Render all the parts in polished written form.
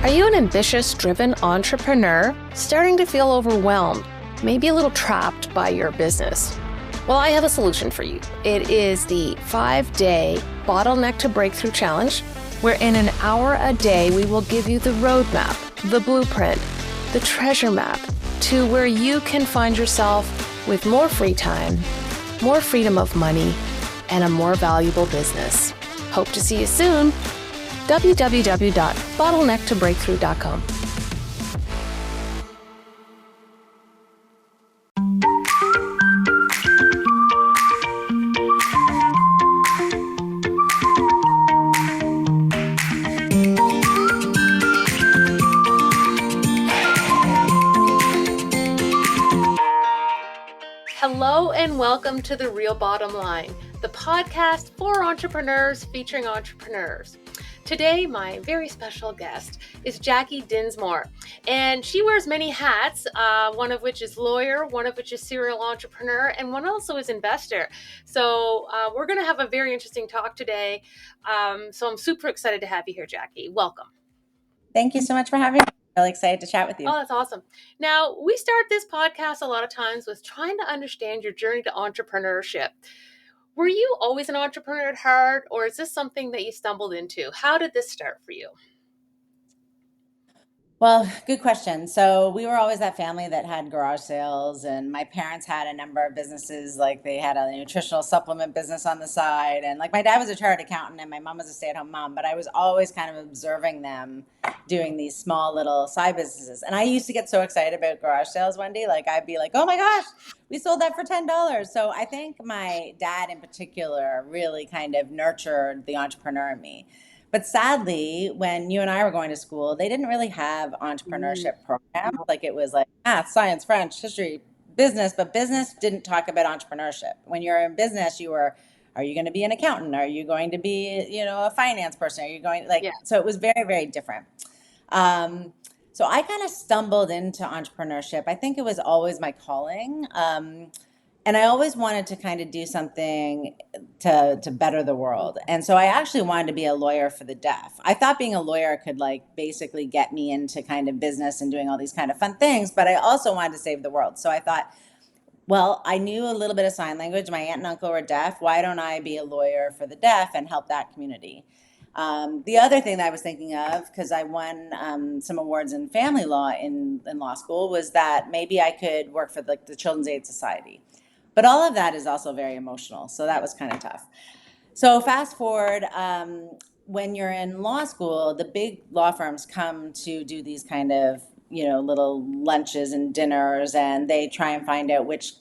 Are you an ambitious, driven entrepreneur starting to feel overwhelmed, maybe a little trapped by your business? Well, I have a solution for you. It is the 5-day Bottleneck to Breakthrough Challenge, where in an hour a day, we will give you the roadmap, the blueprint, the treasure map to where you can find yourself with more free time, more freedom of money, and a more valuable business. Hope to see you soon. www.bottlenecktobreakthrough.com. Hello and welcome to The Real Bottom Line, the podcast for entrepreneurs featuring entrepreneurs. Today, my very special guest is Jackie Dinsmore, and she wears many hats, one of which is lawyer, one of which is serial entrepreneur, and one also is investor. So we're going to have a very interesting talk today. So I'm super excited to have you here, Jackie. Welcome. Thank you so much for having me. Really excited to chat with you. Oh, that's awesome. Now, we start this podcast a lot of times with trying to understand your journey to entrepreneurship. Were you always an entrepreneur at heart, or is this something that you stumbled into? How did this start for you? Well, good question. So we were always that family that had garage sales, and my parents had a number of businesses. Like they had a nutritional supplement business on the side, and like my dad was a chartered accountant and my mom was a stay-at-home mom, but I was always kind of observing them doing these small little side businesses. And I used to get so excited about garage sales one day. Like I'd be like, oh my gosh, we sold that for $10. So I think my dad in particular really kind of nurtured the entrepreneur in me. But sadly, when you and I were going to school, they didn't really have entrepreneurship programs. Like it was like math, science, French, history, business, but business didn't talk about entrepreneurship. When you're in business, are you going to be an accountant? Are you going to be, a finance person? Are you going so it was very, very different. So I kind of stumbled into entrepreneurship. I think it was always my calling. And I always wanted to kind of do something to better the world. And so I actually wanted to be a lawyer for the deaf. I thought being a lawyer could basically get me into kind of business and doing all these kind of fun things, but I also wanted to save the world. So I thought, well, I knew a little bit of sign language. My aunt and uncle were deaf. Why don't I be a lawyer for the deaf and help that community? The other thing that I was thinking of, because I won some awards in family law in law school, was that maybe I could work for the Children's Aid Society. But all of that is also very emotional. So that was kind of tough. So fast forward, when you're in law school, the big law firms come to do these kind of, little lunches and dinners, and they try and find out which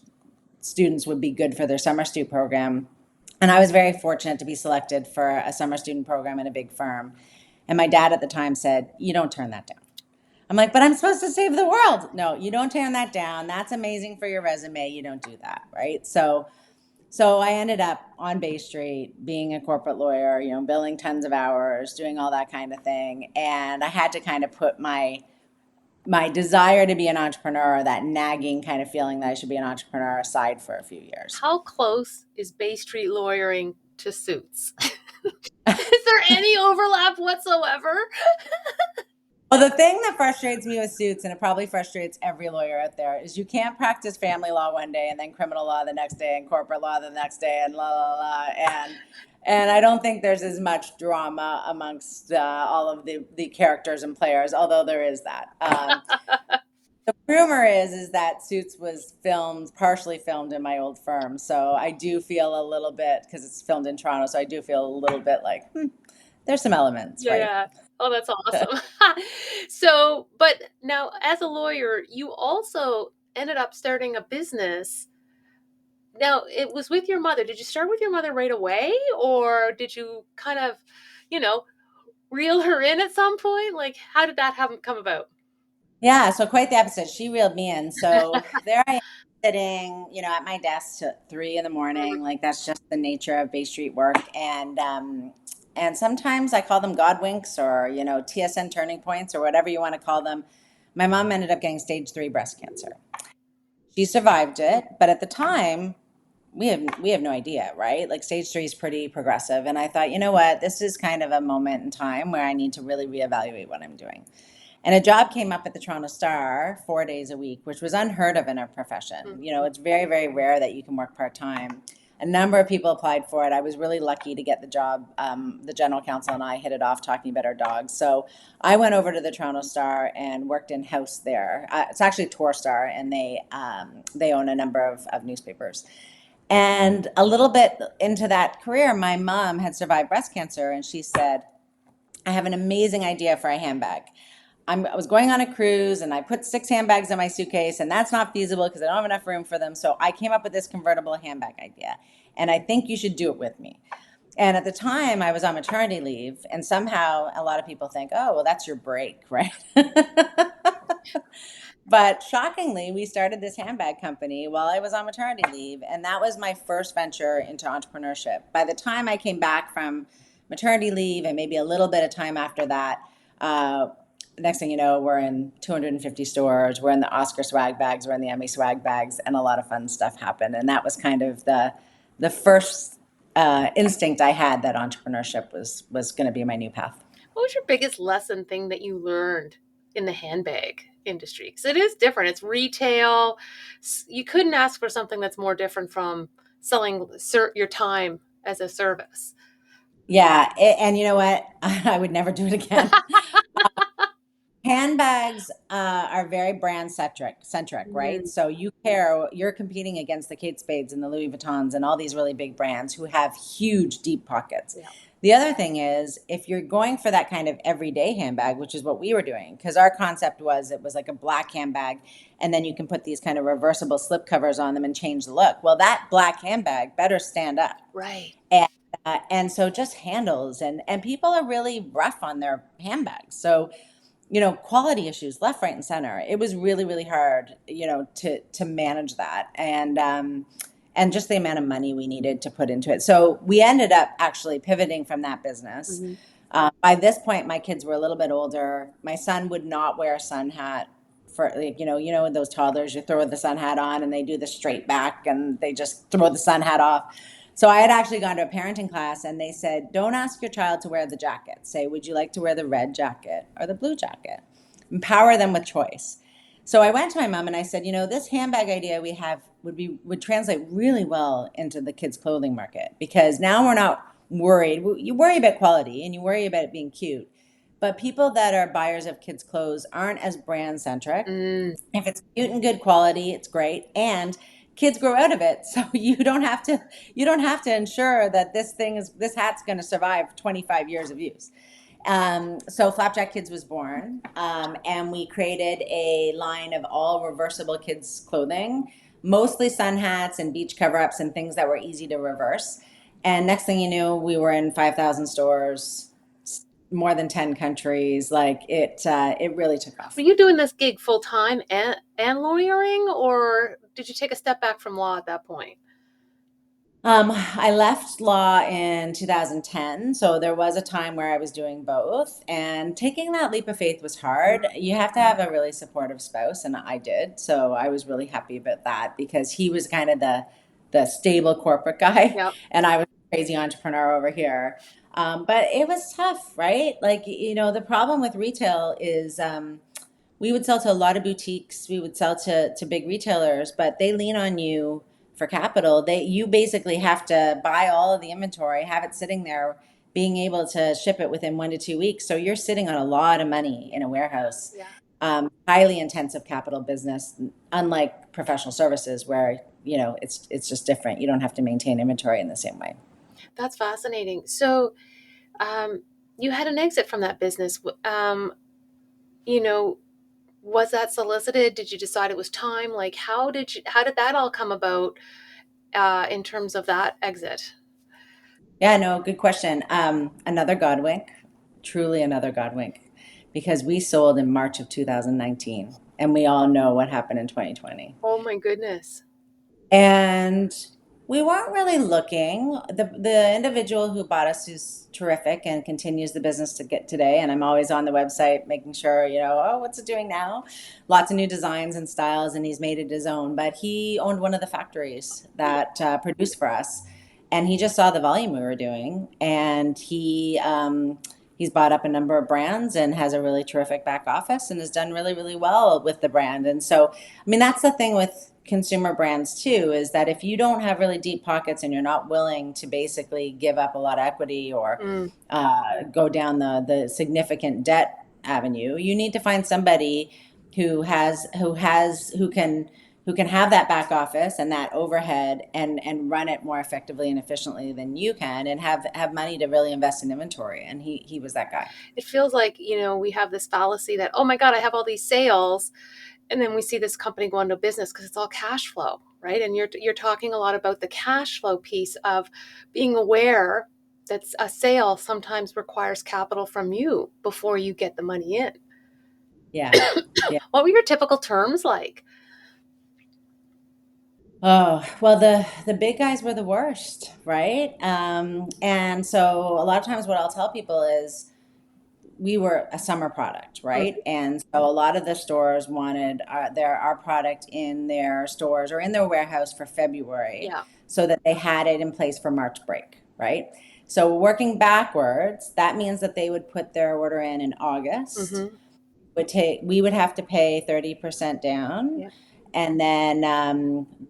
students would be good for their summer student program. And I was very fortunate to be selected for a summer student program in a big firm. And my dad at the time said, you don't turn that down. I'm like, but I'm supposed to save the world. No, you don't turn that down. That's amazing for your resume. You don't do that, right? So I ended up on Bay Street being a corporate lawyer, billing tons of hours, doing all that kind of thing. And I had to kind of put my desire to be an entrepreneur, that nagging kind of feeling that I should be an entrepreneur, aside for a few years. How close is Bay Street lawyering to Suits? Is there any overlap whatsoever? Well, the thing that frustrates me with Suits, and it probably frustrates every lawyer out there, is you can't practice family law one day and then criminal law the next day and corporate law the next day and la la la. And I don't think there's as much drama amongst all of the characters and players, although there is that. The rumor is that Suits was partially filmed in my old firm. So I do feel a little bit, because it's filmed in Toronto, so I do feel a little bit like, there's some elements, right? Yeah. Oh, that's awesome. So, but now as a lawyer, you also ended up starting a business. Now, it was with your mother. Did you start with your mother right away, or did you kind of, reel her in at some point? Like, how did that come about? Yeah, so quite the opposite. She reeled me in. So there I am sitting, at my desk till 3 a.m. Like that's just the nature of Bay Street work. And sometimes I call them God winks or, TSN turning points or whatever you want to call them. My mom ended up getting stage 3 breast cancer. She survived it, but at the time, we have no idea, right? Like stage 3 is pretty progressive. And I thought, you know what, this is kind of a moment in time where I need to really reevaluate what I'm doing. And a job came up at the Toronto Star 4 days a week, which was unheard of in our profession. You know, it's very, very rare that you can work part time. A number of people applied for it. I was really lucky to get the job. The general counsel and I hit it off talking about our dogs. So I went over to the Toronto Star and worked in house there. It's actually Tour Star, and they own a number of newspapers. And a little bit into that career, my mom had survived breast cancer, and she said, I have an amazing idea for a handbag. I was going on a cruise and I put 6 handbags in my suitcase, and that's not feasible because I don't have enough room for them. So I came up with this convertible handbag idea, and I think you should do it with me. And at the time, I was on maternity leave, and somehow a lot of people think, oh, well, that's your break, right? But shockingly, we started this handbag company while I was on maternity leave, and that was my first venture into entrepreneurship. By the time I came back from maternity leave, and maybe a little bit of time after that, uh, next thing you know, we're in 250 stores. We're in the Oscar swag bags, we're in the Emmy swag bags, and a lot of fun stuff happened. And that was kind of the first instinct I had that entrepreneurship was going to be my new path. What was your biggest lesson thing that you learned in the handbag industry? Because it is different. It's retail. You couldn't ask for something that's more different from selling your time as a service. Yeah, and you know what? I would never do it again. Handbags are very brand centric, right? Mm, So you're competing against the Kate Spades and the Louis Vuittons and all these really big brands who have huge, deep pockets. yeah. The other thing is, if you're going for that kind of everyday handbag, which is what we were doing, because our concept was it was like a black handbag, and then you can put these kind of reversible slip covers on them and change the look. Well, that black handbag better stand up. Right. And so just handles, and people are really rough on their handbags. So quality issues left, right, and center. It was really, really hard, to manage that, and just the amount of money we needed to put into it. So we ended up actually pivoting from that business. Hmm. By this point, my kids were a little bit older. My son would not wear a sun hat for, like, those toddlers, you throw the sun hat on and they do the straight back and they just throw the sun hat off. So I had actually gone to a parenting class, and they said, don't ask your child to wear the jacket. Say, would you like to wear the red jacket or the blue jacket? Empower them with choice. So I went to my mom and I said, this handbag idea we have would translate really well into the kids' clothing market, because now we're not worried. You worry about quality and you worry about it being cute, but people that are buyers of kids' clothes aren't as brand centric. Mm, If it's cute and good quality, it's great. And kids grow out of it. So you don't have to ensure that this hat's going to survive 25 years of use. So Flapjack Kids was born, and we created a line of all reversible kids clothing, mostly sun hats and beach cover-ups and things that were easy to reverse. And next thing you knew, we were in 5,000 stores, more than 10 countries. Like it really took were off. you doing this gig full time and lawyering, or did you take a step back from law at that point? I left law in 2010, so there was a time where I was doing both, and taking that leap of faith was hard. You have to have a really supportive spouse, and I did. So I was really happy about that, because he was kind of the stable corporate guy, Yep. and I was a crazy entrepreneur over here. But it was tough, right? Like, the problem with retail is, we would sell to a lot of boutiques, we would sell to big retailers, but they lean on you for capital. You basically have to buy all of the inventory, have it sitting there, being able to ship it within 1 to 2 weeks. So you're sitting on a lot of money in a warehouse. Yeah. Highly intensive capital business, unlike professional services where it's just different. You don't have to maintain inventory in the same way. That's fascinating. So, um, you had an exit from that business. You know, was that solicited? Did you decide it was time? Like, how did that all come about, in terms of that exit? Yeah, no, good question. Another God wink, truly another God wink, because we sold in March of 2019, and we all know what happened in 2020. Oh my goodness. And we weren't really looking. The individual who bought us, who's terrific and continues the business to get today, and I'm always on the website making sure, oh, what's it doing now? Lots of new designs and styles, and he's made it his own. But he owned one of the factories that produced for us, and he just saw the volume we were doing, and he's bought up a number of brands and has a really terrific back office and has done really, really well with the brand. And so, I mean, that's the thing with consumer brands too, is that if you don't have really deep pockets and you're not willing to basically give up a lot of equity or Mm. go down the significant debt avenue, you need to find somebody who can have that back office and that overhead and run it more effectively and efficiently than you can, and have money to really invest in inventory. And he was that guy. It feels like, we have this fallacy that, oh my God, I have all these sales. And then we see this company go into business because it's all cash flow, right? And you're talking a lot about the cash flow piece of being aware that a sale sometimes requires capital from you before you get the money in. Yeah. Yeah. What were your typical terms like? Oh, well, the big guys were the worst, right? And so a lot of times what I'll tell people is we were a summer product, right? Mm, And so a lot of the stores wanted our product in their stores or in their warehouse for February yeah. so that they had it in place for March break, right? So working backwards, that means that they would put their order in August. Mm-hmm. We would have to pay 30% down, Yeah. and then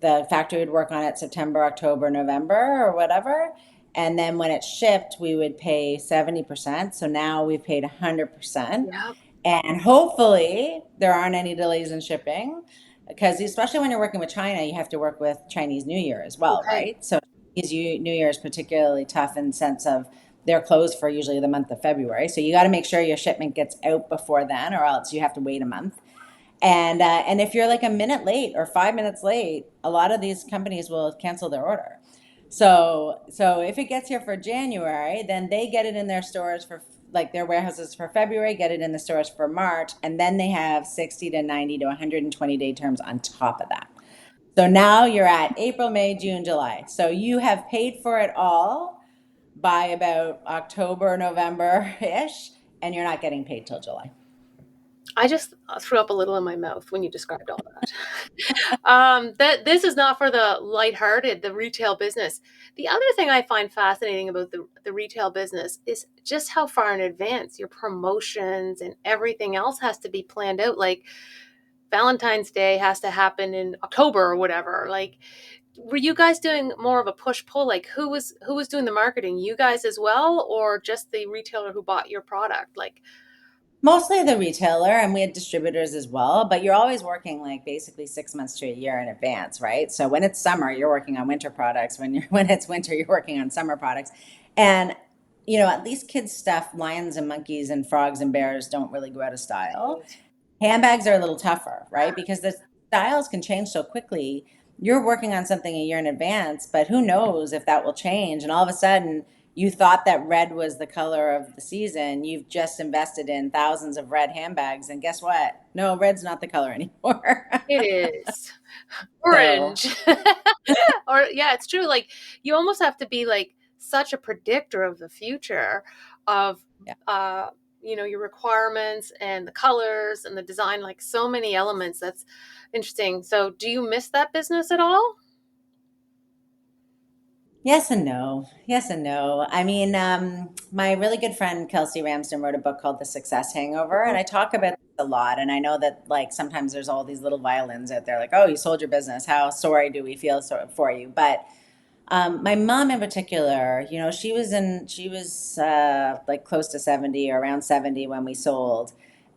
the factory would work on it September, October, November, or whatever. And then when it shipped, we would pay 70%. So now we've paid 100%. Yeah. And hopefully there aren't any delays in shipping, because especially when you're working with China, you have to work with Chinese New Year as well, Okay. right? So New Year is particularly tough in the sense of they're closed for usually the month of February. So you got to make sure your shipment gets out before then, or else you have to wait a month. And if you're like a minute late or 5 minutes late, a lot of these companies will cancel their order. So if it gets here for January, then they get it in their stores for, like, their warehouses for February, get it in the stores for March, and then they have 60 to 90 to 120-day terms on top of that. So now you're at April, May, June, July. So you have paid for it all by about October, November ish, and you're not getting paid till July. I just threw up a little in my mouth when you described all that. That this is not for the lighthearted, the retail business. The other thing I find fascinating about the retail business is just how far in advance your promotions and everything else has to be planned out. Like Valentine's Day has to happen in October or whatever. Like, were you guys doing more of a push pull? Like, who was doing the marketing? You guys as well, or just the retailer who bought your product? Like, Mostly the retailer, and we had distributors as well, but you're always working like basically 6 months to a year in advance, right? So when it's summer, you're working on winter products. When it's winter, you're working on summer products. And at least kids stuff, lions and monkeys and frogs and bears don't really go out of style. right. Handbags are a little tougher, right? Because the styles can change so quickly. You're working on something a year in advance, but who knows if that will change? And all of a sudden, you thought that red was the color of the season. You've just invested in thousands of red handbags, and guess what? No, red's not the color anymore. It is So, orange. Or yeah, it's true. Like you almost have to be like such a predictor of the future of yeah. uh your requirements and the colors and the design, like so many elements. That's interesting. So do you miss that business at all? Yes and no. Yes and no. I mean, my really good friend Kelsey Ramsden wrote a book called The Success Hangover, and Mhm. I talk about this a lot. And I know that, like, sometimes there's all these little violins out there, like, "Oh, you sold your business. How sorry do we feel for you?" But my mom in particular, she was like close to 70 or around 70 when we sold.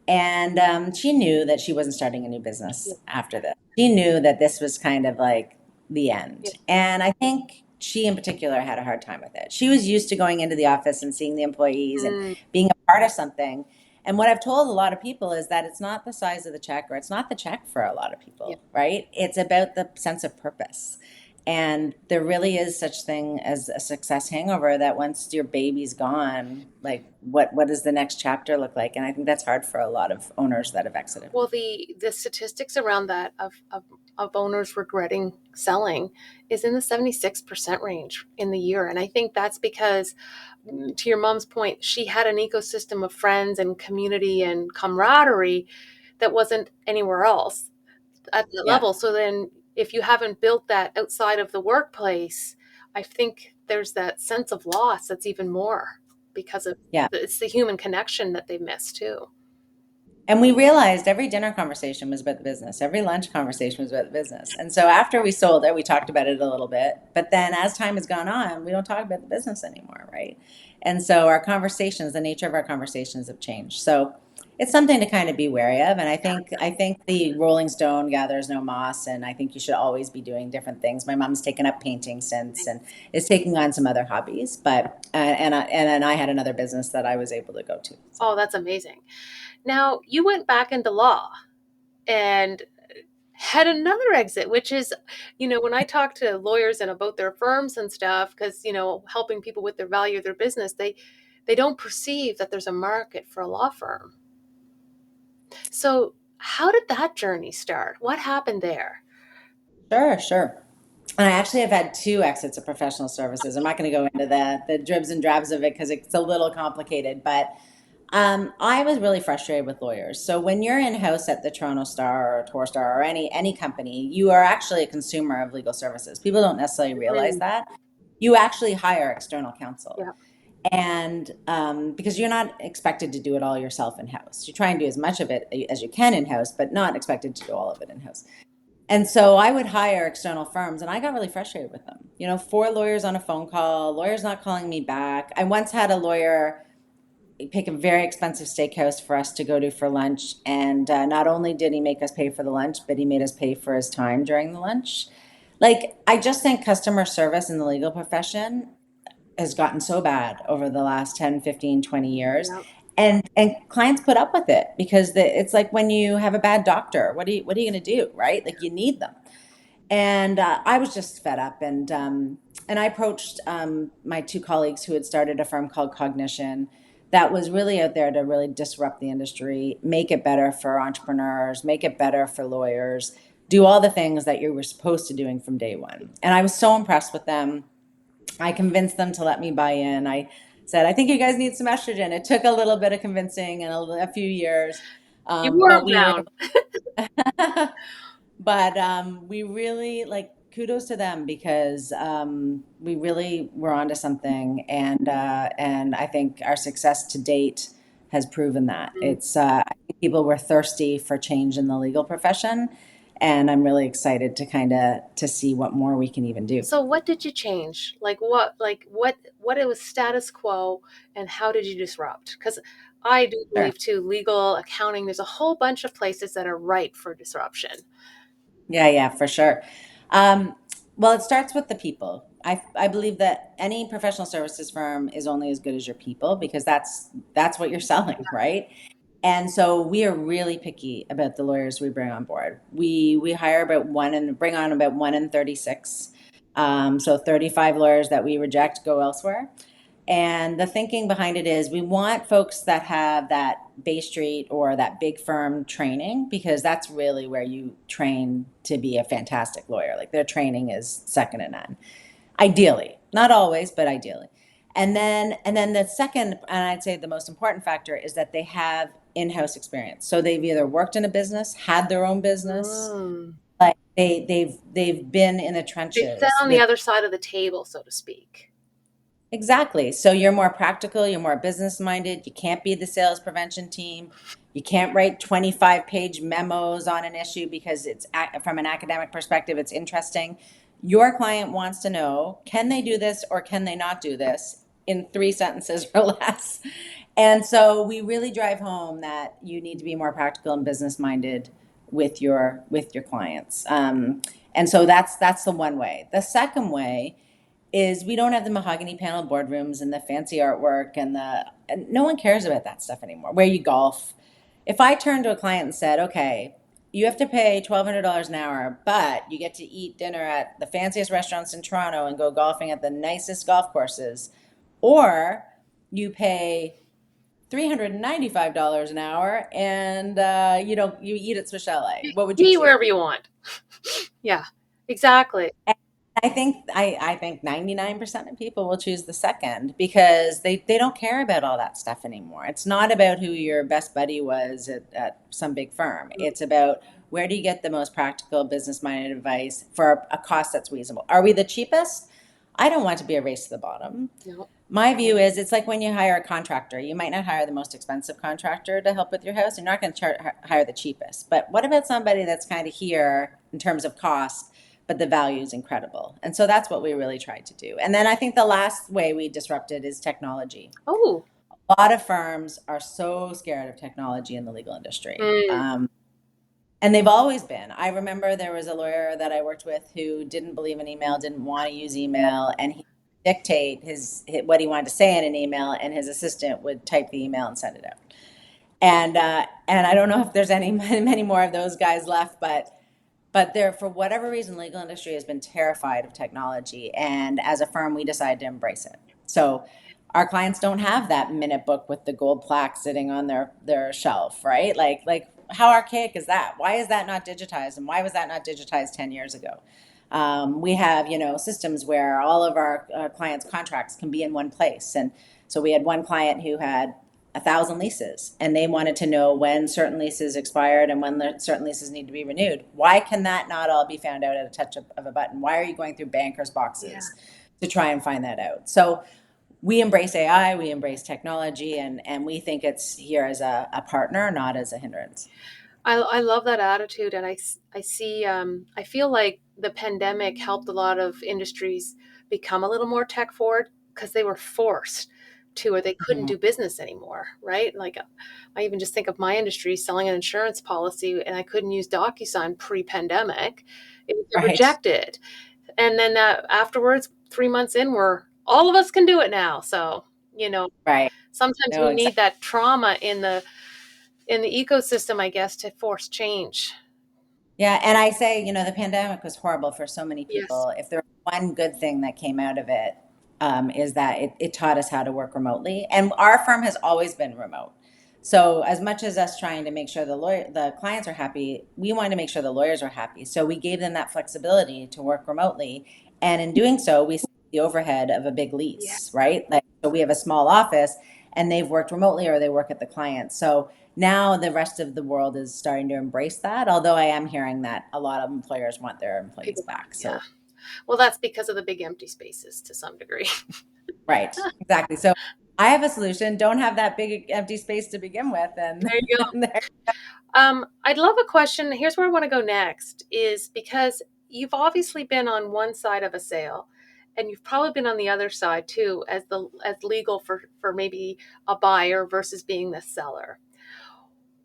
And she knew that she wasn't starting a new Yeah. business after this. She knew that this was kind of like the Yeah. end. And I think she in particular had a hard time with it. She was used to going into the office and seeing the employees and Mm, being a part of something. And what I've told a lot of people is that it's not the size of the check, or it's not the check for a lot of yeah. people, right? It's about the sense of purpose. And there really is such thing as a success hangover, that once your baby's gone, like, what does the next chapter look like? And I think that's hard for a lot of owners that have exited. Well, the statistics around that of owners regretting selling is in the 76% range in the year. And I think that's because, to your mom's point, she had an ecosystem of friends and community and camaraderie that wasn't anywhere else at that Yeah. level. So then if you haven't built that outside of the workplace, I think there's that sense of loss that's even more. because of Yeah. it's the human connection that they miss too. And we realized every dinner conversation was about the business. Every lunch conversation was about the business. And so after we sold it, we talked about it a little bit. But then as time has gone on, we don't talk about the business anymore, right? And so our conversations, the nature of our conversations have changed. So it's something to kind of be wary of. And I think the Rolling Stone gathers no moss, and I think you should always be doing different things. My mom's taken up painting since and is taking on some other hobbies. But and then I had another business that I was able to go to. So. Oh, that's amazing. Now, you went back into law and had another exit, which is, when I talk to lawyers and about their firms and stuff, because, helping people with their value of their business, they don't perceive that there's a market for a law firm. So, how did that journey start? What happened there? Sure, sure. And I actually have had two exits of professional services. I'm not going to go into the dribs and drabs of it because it's a little complicated, but I was really frustrated with lawyers. So when you're in house at the Toronto Star or Torstar or any company, you are actually a consumer of legal services. People don't necessarily realize Mm, that. You actually hire external counsel, yeah. and because you're not expected to do it all yourself in house. You try and do as much of it as you can in house, but not expected to do all of it in house. And so I would hire external firms, and I got really frustrated with them. Four lawyers on a phone call, lawyers not calling me back. I once had a lawyer pick a very expensive steakhouse for us to go to for lunch, and not only did he make us pay for the lunch, but he made us pay for his time during the lunch. Like, I just think customer service in the legal profession has gotten so bad over the last 10, 15, 20 years. Yeah. And clients put up with it because it's like when you have a bad doctor, what are you going to do, right? Like, you need them. And I was just fed up, and I approached my two colleagues who had started a firm called Cognition that was really out there to really disrupt the industry, make it better for entrepreneurs, make it better for lawyers, do all the things that you were supposed to doing from day one. And I was so impressed with them. I convinced them to let me buy in. I said, I think you guys need some estrogen. It took a little bit of convincing and a few years, You were but we were around. but we really, like, kudos to them because we really were onto something, and I think our success to date has proven that. Mm. I think people were thirsty for change in the legal profession, and I'm really excited to kind of to see what more we can even do. So what did you change? Like what it was status quo and how did you disrupt? Because I do Sure. believe too, legal, accounting, there's a whole bunch of places that are ripe for disruption. Yeah, yeah, for sure. Um, well, it starts with the people. I believe that any professional services firm is only as good as your people because that's what you're selling, right? And so we are really picky about the lawyers we bring on board. We hire about one and bring on about 1 in 36. So 35 lawyers that we reject go elsewhere. And the thinking behind it is we want folks that have that Bay Street or that big firm training because that's really where you train to be a fantastic lawyer. Like, their training is second to none. Ideally, not always, but ideally. And then the second, and I'd say the most important factor, is that they have in-house experience. So they've either worked in a business, had their own business, Mm. like they've been in the They sat trenches on the with. other side of the table, so to speak. Exactly. So you're more practical, you're more business minded. You can't be the sales prevention team. You can't write 25-page memos on an issue because from an academic perspective, it's interesting. Your client wants to know, can they do this or can they not do this in 3 sentences or less? And so we really drive home that you need to be more practical and business minded with your clients. And so that's the one way. The second way is we don't have the mahogany panel boardrooms and the fancy artwork and no one cares about that stuff anymore. Where you golf. If I turned to a client and said, okay, you have to pay $1,200 an hour, but you get to eat dinner at the fanciest restaurants in Toronto and go golfing at the nicest golf courses, or you pay $395 an hour and you eat at Swiss Chalet, what would you Be choose? wherever you want. Yeah, exactly. I think 99% of people will choose the second because they don't care about all that stuff anymore. It's not about who your best buddy was at some big firm. It's about where do you get the most practical business minded advice for a cost that's reasonable. Are we the cheapest? I don't want to be a race to the bottom, No. My view is it's like when you hire a contractor. You might not hire the most expensive contractor to help with your house. You're not going to hire the cheapest. But what about somebody that's kind of here in terms of cost, but the value is incredible? And so that's what we really tried to do. And then I think the last way we disrupted is technology. Oh, A lot of firms are so scared of technology in the legal industry. mm, And they've always been. I remember there was a lawyer that I worked with who didn't believe in email, didn't want to use email, and he dictate what he wanted to say in an email, and his assistant would type the email and send it out. And I don't know if there's any many more of those guys left, but there, for whatever reason, the legal industry has been terrified of technology, and as a firm, we decided to embrace it. So our clients don't have that minute book with the gold plaque sitting on their shelf, right? Like how archaic is that? Why is that not digitized, and why was that not digitized 10 years ago? We have, systems where all of our clients' contracts can be in one place, and so we had one client who had 1,000 leases, and they wanted to know when certain leases expired and when certain leases need to be renewed. Why can that not all be found out at a touch of a button? Why are you going through bankers' yeah. boxes to try and find that out? So we embrace AI, we embrace technology, and we think it's here as a partner, not as a hindrance. I love that attitude. And I see, I feel like the pandemic helped a lot of industries become a little more tech forward because they were forced to, or they couldn't Mhm. do business anymore, right? Like, I even just think of my industry selling an insurance policy, and I couldn't use DocuSign pre pandemic. It would get Right, rejected. And then afterwards, 3 months in, all of us can do it now. So, you know, right. sometimes No, we exactly. need that trauma in the ecosystem, I guess, to force change. Yeah, and I say, the pandemic was horrible for so many Yes. people. If there was one good thing that came out of it, is that it taught us how to work remotely. And our firm has always been remote. So as much as us trying to make sure the clients are happy, we wanted to make sure the lawyers are happy. So we gave them that flexibility to work remotely. And in doing so, we saved the overhead of a big Yeah. lease, right? Like, so we have a small office and they've worked remotely or they work at the client. So now the rest of the world is starting to embrace that, although I am hearing that a lot of employers want their employees People back. back. Yeah. So Well, that's because of the big empty spaces to some degree. right, exactly. So I have a solution. Don't have that big empty space to begin with, and There you go. I'd love a question. Here's where I want to go next, is because you've obviously been on one side of a sale, and you've probably been on the other side too, as legal for maybe a buyer versus being the seller.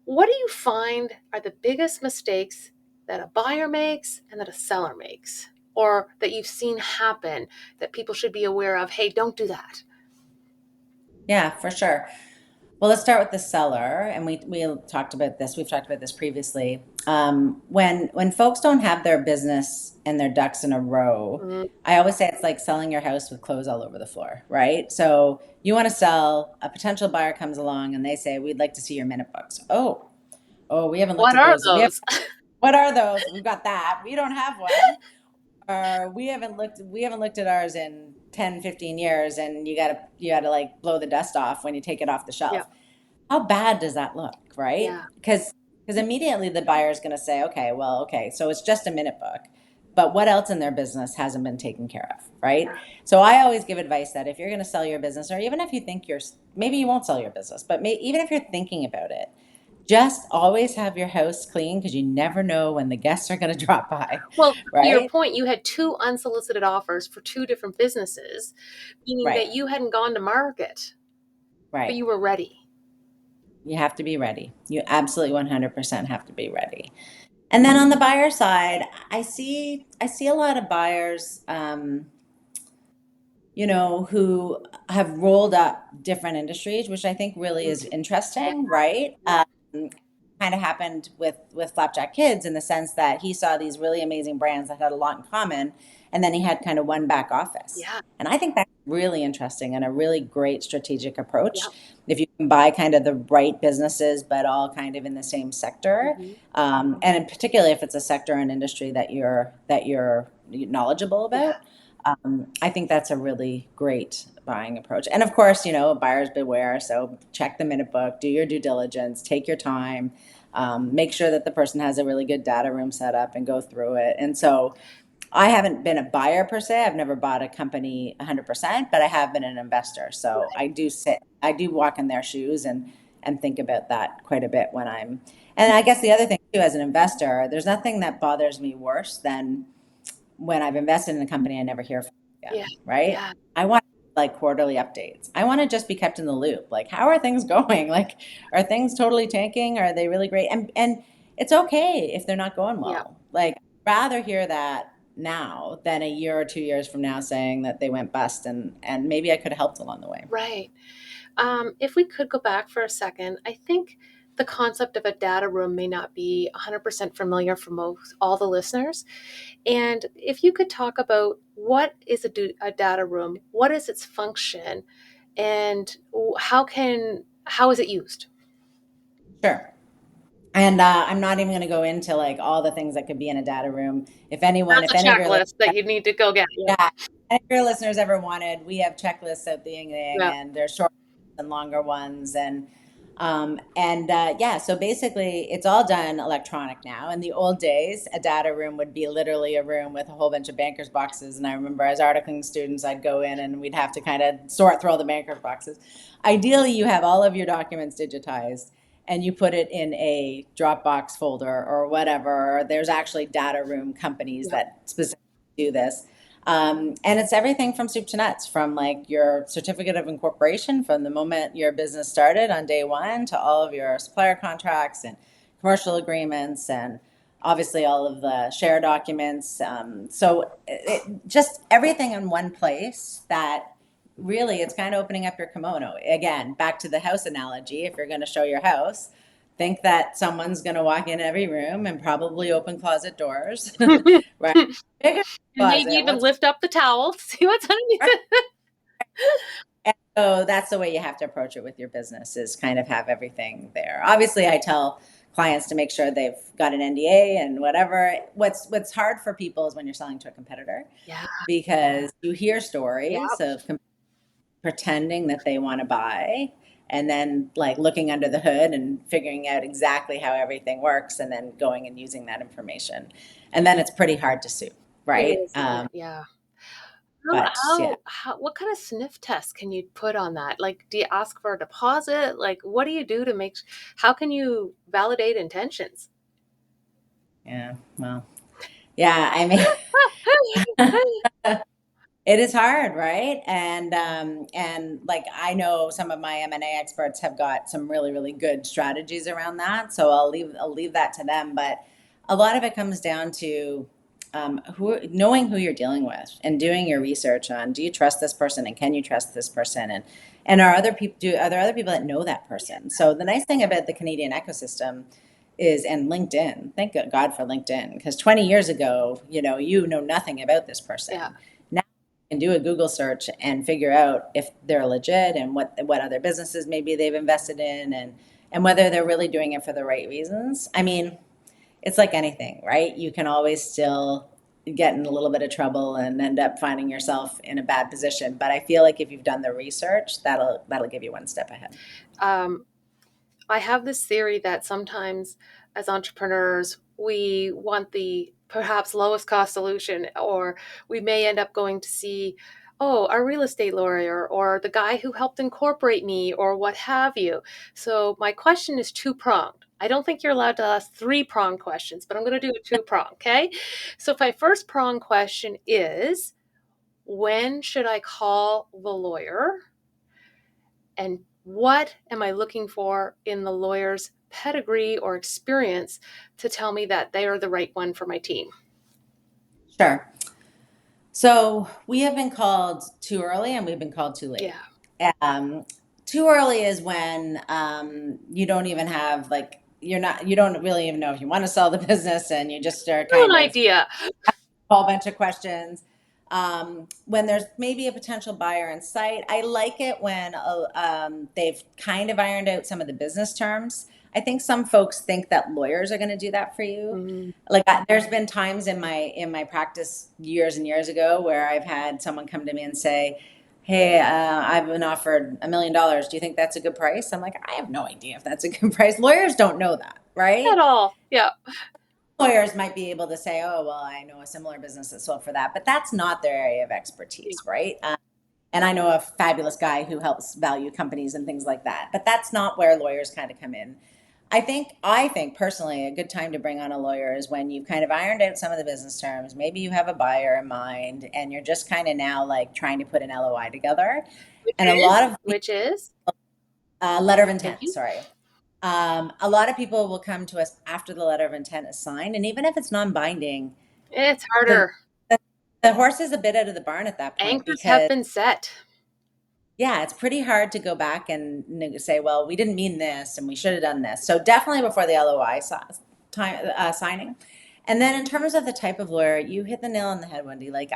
What do you find are the biggest mistakes that a buyer makes and that a seller makes, or that you've seen happen that people should be aware of? Hey, don't do that. yeah, for sure. Well, let's start with the seller, and we talked about this. We've talked about this previously. When folks don't have their business and their ducks in a row, Mm, I always say it's like selling your house with clothes all over the floor, right? So you want to sell, a potential buyer comes along and they say, "We'd like to see your minute books." Oh, we haven't looked what at are those. those? What are those? We've got that. We don't have one. Or we haven't looked at ours in 10, 15 years, and you gotta like blow the dust off when you take it off the Yeah, shelf. How bad does that look, right? yeah, Because immediately the buyer is going to say, okay, well, okay, so it's just a minute book, but what else in their business hasn't been taken care of, right? yeah. So I always give advice that if you're going to sell your business, or even if you think maybe you won't sell your business, but even if you're thinking about it, just always have your house clean because you never know when the guests are going to drop by, Well, to your right? point, you had two unsolicited offers for two different businesses, meaning Right, that you hadn't gone to market, but right. you were ready. You have to be ready. You absolutely 100% have to be ready. And then on the buyer side, I see a lot of buyers, who have rolled up different industries, which I think really is Yeah, interesting, right? Kind of happened with Flapjack Kids in the sense that he saw these really amazing brands that had a lot in common, and then he had kind of one back office. yeah, And I think that's really interesting and a really great strategic approach. yeah. If you can buy kind of the right businesses, but all kind of in the same sector, Hmm. and in particular if it's a sector and industry that you're knowledgeable Yeah. about, I think that's a really great buying approach. And of course, buyers beware. So check the minute book, do your due diligence, take your time, make sure that the person has a really good data room set up and go through it. And so I haven't been a buyer per se. I've never bought a company 100%, but I have been an investor. So I do walk in their shoes and think about that quite a bit when I'm, and I guess the other thing too, as an investor, there's nothing that bothers me worse than when I've invested in a company I never hear from Yeah. again, right? Yeah. I want like quarterly updates. I want to just be kept in the loop. Like, how are things going? Like, are things totally tanking? Are they really great? And it's okay if they're not going Yeah. well. Like, rather hear that now than a year or 2 years from now saying that they went bust and maybe I could have helped along the way. Right. If we could go back for a second, I think the concept of a data room may not be 100% familiar for most all the listeners. And if you could talk about what is a data room, what is its function, and how is it used? Sure. And I'm not even going to go into like all the things that could be in a data room. That's If a any of your checklist that you need to go get. Yeah. Yeah. And if your listeners ever wanted, we have checklists out the yin yang, Yeah. and there's short and longer ones. Yeah, so basically it's all done electronic now. In the old days, a data room would be literally a room with a whole bunch of bankers boxes. And I remember as articling students, I'd go in and we'd have to kind of sort through all the bankers boxes. Ideally, you have all of your documents digitized and you put it in a Dropbox folder or whatever. There's actually data room companies Yeah. that specifically do this. And it's everything from soup to nuts, from like your certificate of incorporation from the moment your business started on day one to all of your supplier contracts and commercial agreements and obviously all of the share documents. Just everything in one place that really it's kind of opening up your kimono. Again, back to the house analogy, if you're going to show your house, think that someone's going to walk in every room and probably open closet doors, right? Bigger Maybe closet. even What's lift up the towel, see what's underneath right? it. And so that's the way you have to approach it with your business is kind of have everything there. Obviously, I tell clients to make sure they've got an NDA and whatever. What's hard for people is when you're selling to a competitor Yeah. because you hear stories Yeah. of pretending that they want to buy and then like looking under the hood and figuring out exactly how everything works and then going and using that information. And then it's pretty hard to sue, It right? is, isn't it? Yeah. But yeah. What kind of sniff test can you put on that? Like, do you ask for a deposit? Like, what do you do to how can you validate intentions? Yeah. Well, yeah. I mean, it is hard, right? And like I know some of my M&A experts have got some really really good strategies around that. So I'll leave that to them. But a lot of it comes down to knowing who you're dealing with and doing your research on do you trust this person and can you trust this person and are there other people that know that person? So the nice thing about the Canadian ecosystem is and LinkedIn. Thank God for LinkedIn because 20 years ago, you know nothing about this Yeah. person and do a Google search and figure out if they're legit and what other businesses maybe they've invested in and whether they're really doing it for the right reasons. I mean, it's like anything, right? You can always still get in a little bit of trouble and end up finding yourself in a bad position. But I feel like if you've done the research, that'll give you one step ahead. Um, I have this theory that sometimes as entrepreneurs, we want the perhaps lowest cost solution, or we may end up going to see, oh, our real estate lawyer or the guy who helped incorporate me or what have you. So my question is two pronged. I don't think you're allowed to ask three pronged questions, but I'm going to do a two prong. Okay. So my first prong question is, when should I call the lawyer? And what am I looking for in the lawyer's pedigree or experience to tell me that they are the right one for my team? Sure. So we have been called too early and we've been called too Yeah. late. Um, Too early is when you don't even have like you don't really even know if you want to sell the business and you just are No, kind an of idea. a whole bunch of questions. When there's maybe a potential buyer in sight, I like it when they've kind of ironed out some of the business terms. I think some folks think that lawyers are going to do that for you. Mm, There's been times in my practice years and years ago where I've had someone come to me and say, "Hey, I've been offered $1 million. Do you think that's a good price?" I'm like, I have no idea if that's a good price. Lawyers don't know that, at right? all. Yeah. lawyers might be able to say, oh, well, I know a similar business that sold for that, but that's not their area of Yeah. expertise, right? And I know a fabulous guy who helps value companies and things like that, but that's not where lawyers kind of come in. I think personally, a good time to bring on a lawyer is when you've kind of ironed out some of the business terms. Maybe you have a buyer in mind, and you're just kind of now like trying to put an LOI together. Which And a is, lot of which is, letter of thank intent, you. sorry. A lot of people will come to us after the letter of intent is signed, and even if it's non-binding, It's the harder. the, the horse is a bit out of the barn at that point Anchors have because been set. yeah, it's pretty hard to go back and say, well, we didn't mean this and we should have done this. So definitely before the LOI time, signing. And then in terms of the type of lawyer, you hit the nail on the head, Wendy. Like,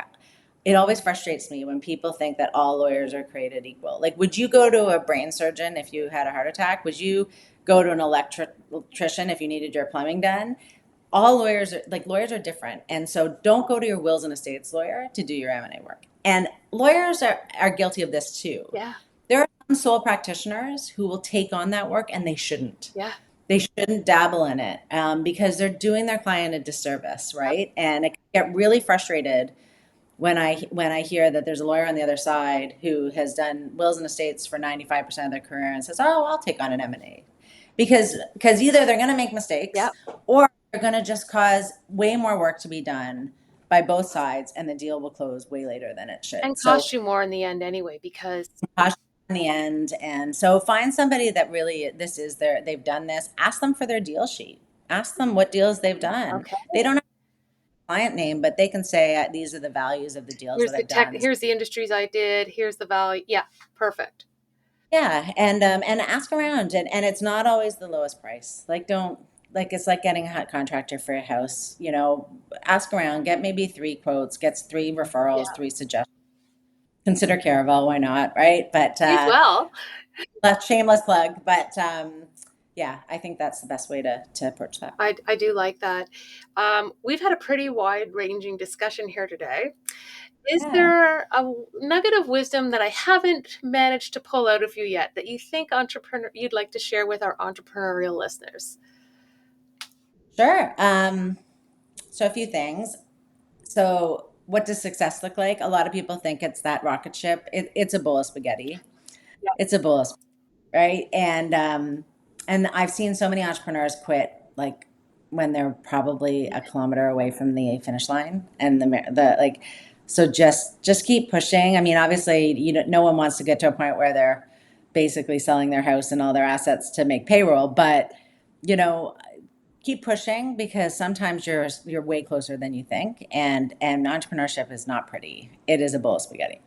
it always frustrates me when people think that all lawyers are created equal. Like, would you go to a brain surgeon if you had a heart attack? Would you go to an electrician if you needed your plumbing done? All lawyers are different, and so don't go to your wills and estates lawyer to do your M&A work. And lawyers are guilty of this too. Yeah. There are some sole practitioners who will take on that work, and they shouldn't. Yeah. They shouldn't dabble in it, because they're doing their client a disservice, right? And I get really frustrated when I hear that there's a lawyer on the other side who has done wills and estates for 95% of their career and says, "Oh, I'll take on an M&A," because either they're going to make mistakes Yep. or they're going to just cause way more work to be done by both sides, and the deal will close way later than it should. And So cost you more in the end anyway, because caution in the end, and so find somebody that really they've done this. Ask them for their deal sheet. Ask them what deals they've done. okay, They don't have a client name, but they can say these are the values of the deals here's that the I've tech, done. here's the industries I did, here's the value. Yeah, perfect. Yeah, and ask around, and it's not always the lowest price. Like don't like it's like getting a hot contractor for a house. Ask around, get maybe three quotes, gets three Yeah. referrals, three suggestions. Consider Caravel, why not, right? But Please, well, left shameless plug, but yeah, I think that's the best way to approach that. I do like that. We've had a pretty wide ranging discussion here today. Is Yeah, there a nugget of wisdom that I haven't managed to pull out of you yet that you think entrepreneur you'd like to share with our entrepreneurial listeners? sure. So a few things. So what does success look like? A lot of people think it's that rocket ship. It's a bowl of spaghetti. Yeah. It's a bowl of right? And I've seen so many entrepreneurs quit like when they're probably a kilometer away from the finish line, and the like. So just keep pushing. I mean, obviously, no one wants to get to a point where they're basically selling their house and all their assets to make payroll, but you know keep pushing because sometimes you're way closer than you think, and entrepreneurship is not pretty. It is a bowl of spaghetti.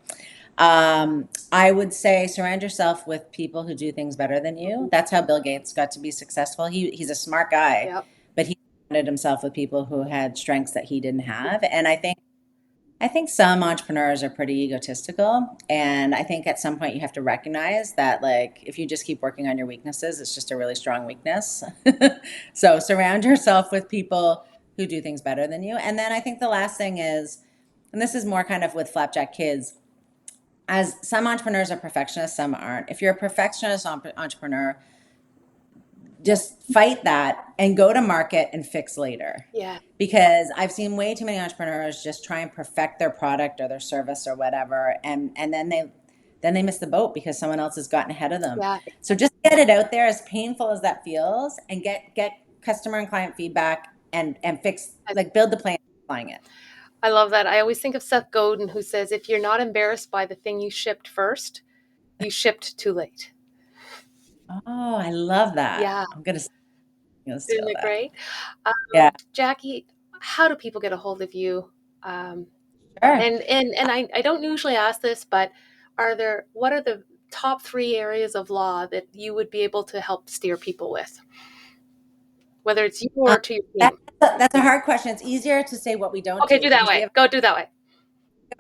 I would say surround yourself with people who do things better than you. Mhm. That's how Bill Gates got to be successful. He's a smart guy, Yep. but he surrounded himself with people who had strengths that he didn't have. And I think some entrepreneurs are pretty egotistical, and I think at some point you have to recognize that like if you just keep working on your weaknesses, it's just a really strong weakness. So surround yourself with people who do things better than you. And then I think the last thing is, and this is more kind of with flapjack kids, as some entrepreneurs are perfectionists, some aren't. If you're a perfectionist entrepreneur, just fight that and go to market and fix later. Yeah. Because I've seen way too many entrepreneurs just try and perfect their product or their service or whatever, and then they miss the boat because someone else has gotten ahead of them. Yeah. So just get it out there, as painful as that feels, and get customer and client feedback and fix like build the plan, applying it. I love that. I always think of Seth Godin, who says, if you're not embarrassed by the thing you shipped first, you shipped too late. Oh, I love that. Yeah. I'm gonna Isn't steal it that. great? Yeah, Jackie, how do people get a hold of you? Um, sure. and I don't usually ask this, but what are the top three areas of law that you would be able to help steer people with, whether it's you Um, or to your that, team? that's a hard question. It's easier to say what we don't Okay, do do that because we way. have Go do that way.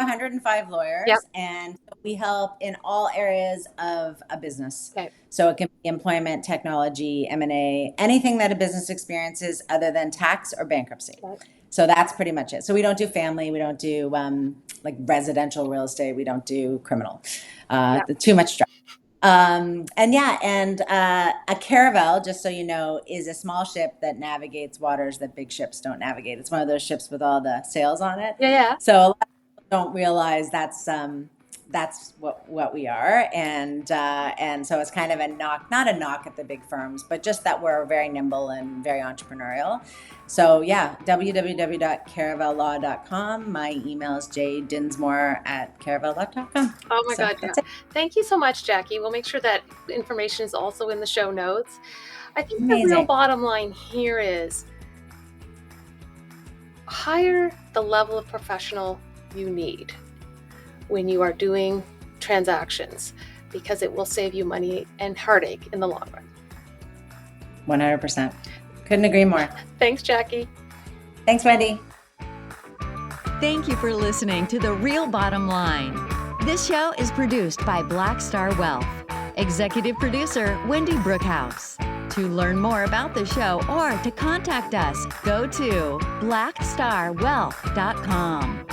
105 Yep. lawyers, and we help in all areas of a business. Okay. So it can be employment, technology, M&A, anything that a business experiences other than tax or bankruptcy. Okay. So that's pretty much it. So we don't do family, we don't do like residential real estate, we don't do criminal. Yeah. Too much stress. A caravel, just so you know, is a small ship that navigates waters that big ships don't navigate. It's one of those ships with all the sails on it. Yeah, yeah. So a lot of people don't realize that's what we are, and so it's kind of a knock, not a knock at the big firms, but just that we're very nimble and very entrepreneurial. So yeah, www.caravellaw.com. My email is jdinsmore@caravellaw.com. Oh my So God. that's it. Thank you so much, Jackie. We'll make sure that information is also in the show notes. I think the real Amazing. bottom line here is hire the level of professional you need when you are doing transactions, because it will save you money and heartache in the long run. 100%. Couldn't agree more. Thanks, Jackie. Thanks, Wendy. Thank you for listening to The Real Bottom Line. This show is produced by Black Star Wealth. Executive producer, Wendy Brookhouse. To learn more about the show or to contact us, go to blackstarwealth.com.